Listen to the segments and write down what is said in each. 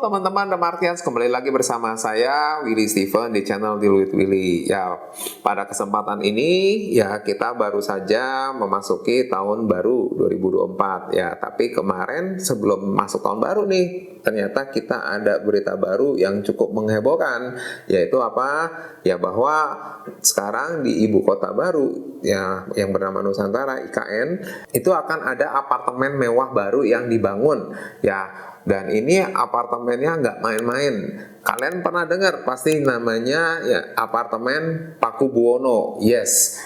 teman-teman The Martians, kembali lagi bersama saya Willy Steven di channel Deal with Willy. Ya, pada kesempatan ini ya kita baru saja memasuki tahun baru 2024 ya. Tapi kemarin sebelum masuk tahun baru nih, ternyata kita ada berita baru yang cukup menghebohkan, yaitu apa? Ya bahwa sekarang di ibu kota baru ya yang bernama Nusantara IKN itu akan ada apartemen mewah baru yang dibangun ya. Dan ini apartemennya nggak main-main. Kalian pernah dengar pasti namanya ya apartemen Pakubuwono. Yes.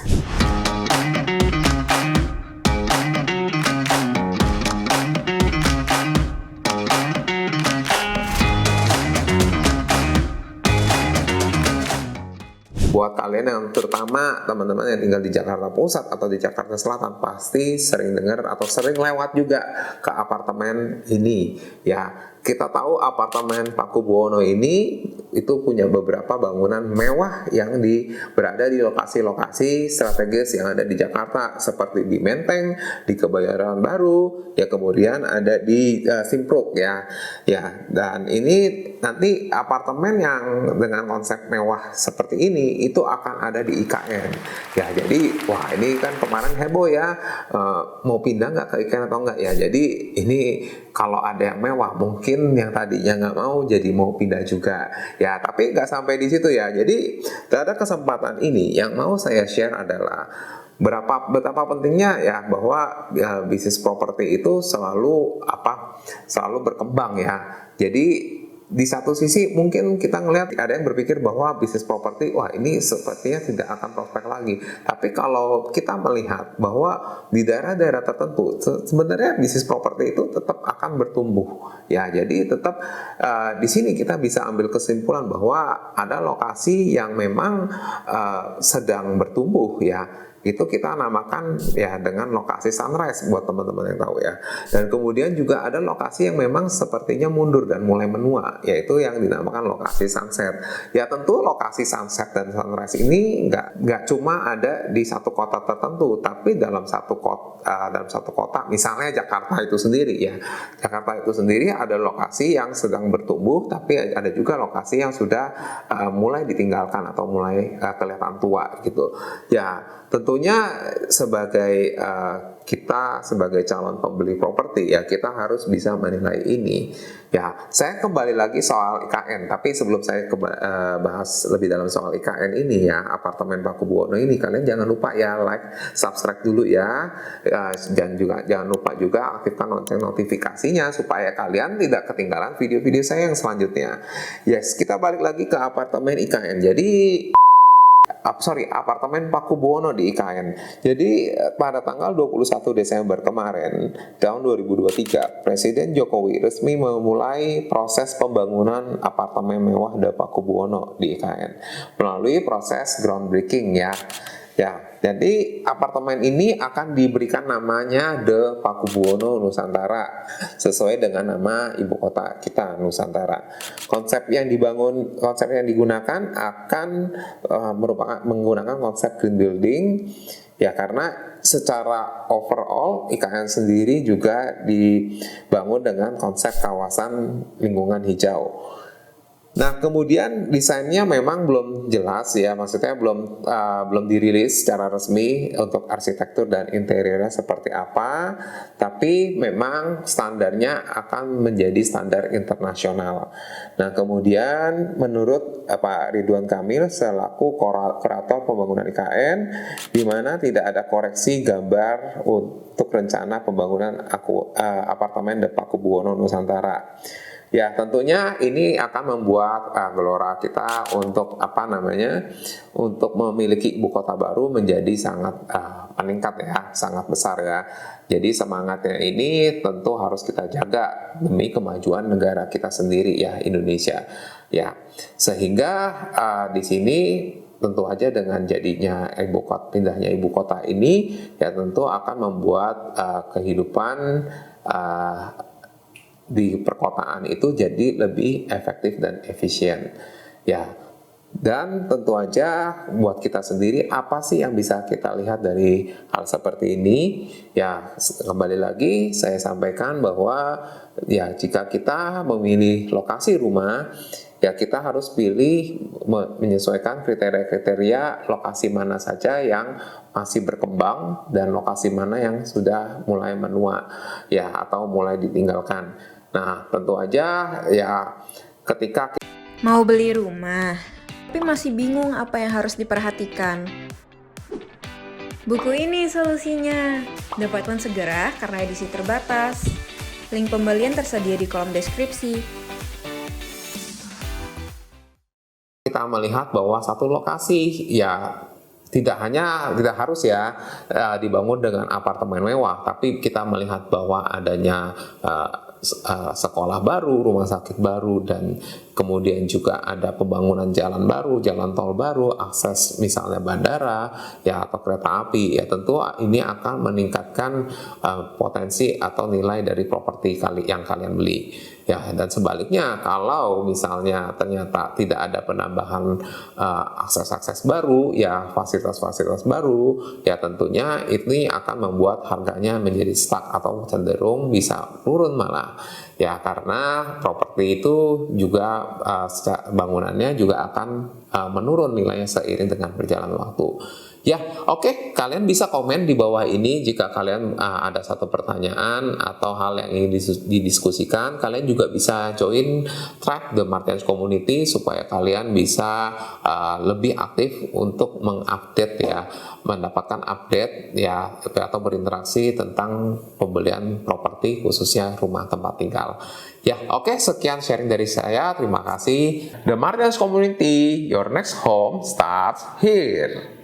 Buat kalian yang terutama teman-teman yang tinggal di Jakarta Pusat atau di Jakarta Selatan pasti sering dengar atau sering lewat juga ke apartemen ini. Ya, kita tahu apartemen Pakubuwono ini itu punya beberapa bangunan mewah yang berada di lokasi-lokasi strategis yang ada di Jakarta, seperti di Menteng, di Kebayoran Baru, ya kemudian ada di Simpruk ya. Ya, dan ini nanti apartemen yang dengan konsep mewah seperti ini itu akan ada di IKN. Ya, jadi wah ini kan kemarin heboh ya, mau pindah nggak ke IKN atau nggak ya. Jadi ini kalau ada yang mewah mungkin yang tadinya nggak mau jadi mau pindah juga. Ya, tapi nggak sampai di situ ya. Jadi pada kesempatan ini yang mau saya share adalah betapa pentingnya ya bahwa ya, bisnis properti itu selalu berkembang ya. Jadi di satu sisi mungkin kita ngelihat ada yang berpikir bahwa bisnis properti wah ini sepertinya tidak akan prospek lagi. Tapi kalau kita melihat bahwa di daerah-daerah tertentu sebenarnya bisnis properti itu tetap akan bertumbuh. Ya, jadi tetap di sini kita bisa ambil kesimpulan bahwa ada lokasi yang memang sedang bertumbuh ya. Itu kita namakan ya dengan lokasi sunrise buat teman-teman yang tahu ya. Dan kemudian juga ada lokasi yang memang sepertinya mundur dan mulai menua, yaitu yang dinamakan lokasi sunset. Ya tentu lokasi sunset dan sunrise ini nggak cuma ada di satu kota tertentu, tapi dalam satu kota, misalnya Jakarta itu sendiri ya. Jakarta itu sendiri ada lokasi yang sedang bertumbuh, tapi ada juga lokasi yang sudah mulai ditinggalkan atau mulai kelihatan tua gitu. Ya, tentunya sebagai kita sebagai calon pembeli properti ya kita harus bisa menilai ini. Ya, saya kembali lagi soal IKN, tapi sebelum saya bahas lebih dalam soal IKN ini ya, apartemen Pakubuwono ini, kalian jangan lupa ya like, subscribe dulu ya. Dan juga jangan lupa juga aktifkan lonceng notifikasinya supaya kalian tidak ketinggalan video-video saya yang selanjutnya. Yes, kita balik lagi ke apartemen IKN. Jadi apartemen Pakubuwono di IKN. Jadi pada tanggal 21 Desember kemarin tahun 2023, Presiden Jokowi resmi memulai proses pembangunan apartemen mewah The Pakubuwono di IKN melalui proses groundbreaking ya. Ya, jadi apartemen ini akan diberikan namanya The Pakubuwono Nusantara sesuai dengan nama ibu kota kita Nusantara. Konsep yang digunakan akan menggunakan konsep green building ya, karena secara overall IKN sendiri juga dibangun dengan konsep kawasan lingkungan hijau. Nah, kemudian desainnya memang belum jelas ya, maksudnya belum dirilis secara resmi untuk arsitektur dan interiornya seperti apa, tapi memang standarnya akan menjadi standar internasional. Nah, kemudian menurut Pak Ridwan Kamil selaku kurator pembangunan IKN, di mana tidak ada koreksi gambar untuk rencana pembangunan apartemen The Pakubuwono Nusantara. Ya, tentunya ini akan membuat gelora kita untuk untuk memiliki ibu kota baru menjadi sangat meningkat ya, sangat besar ya. Jadi semangatnya ini tentu harus kita jaga demi kemajuan negara kita sendiri ya, Indonesia. Ya, sehingga di sini tentu aja dengan jadinya pindahnya ibu kota ini ya tentu akan membuat kehidupan di perkotaan itu jadi lebih efektif dan efisien. Ya, Dan tentu aja buat kita sendiri, apa sih yang bisa kita lihat dari hal seperti ini? Ya, kembali lagi saya sampaikan bahwa ya jika kita memilih lokasi rumah, ya kita harus pilih menyesuaikan kriteria-kriteria lokasi mana saja yang masih berkembang dan lokasi mana yang sudah mulai menua ya atau mulai ditinggalkan. Nah, tentu aja ya ketika mau beli rumah, tapi masih bingung apa yang harus diperhatikan. Buku ini solusinya. Dapatkan segera karena edisi terbatas. Link pembelian tersedia di kolom deskripsi. Kita melihat bahwa satu lokasi ya tidak harus ya dibangun dengan apartemen mewah, tapi kita melihat bahwa adanya sekolah baru, rumah sakit baru, dan kemudian juga ada pembangunan jalan baru, jalan tol baru, akses misalnya bandara ya atau kereta api, ya tentu ini akan meningkatkan potensi atau nilai dari properti yang kalian beli. Ya, dan sebaliknya kalau misalnya ternyata tidak ada penambahan akses-akses baru, ya fasilitas-fasilitas baru, ya tentunya ini akan membuat harganya menjadi stuck atau cenderung bisa turun malah. Ya, karena properti itu juga bangunannya juga akan menurun nilainya seiring dengan berjalan waktu. Ya, oke. Kalian bisa komen di bawah ini jika kalian ada satu pertanyaan atau hal yang ingin didiskusikan. Kalian juga bisa join Track The Martians Community supaya kalian bisa lebih aktif untuk mengupdate ya, mendapatkan update ya atau berinteraksi tentang pembelian properti khususnya rumah tempat tinggal. Ya, oke, sekian sharing dari saya. Terima kasih. The Martians Community, your next home starts here.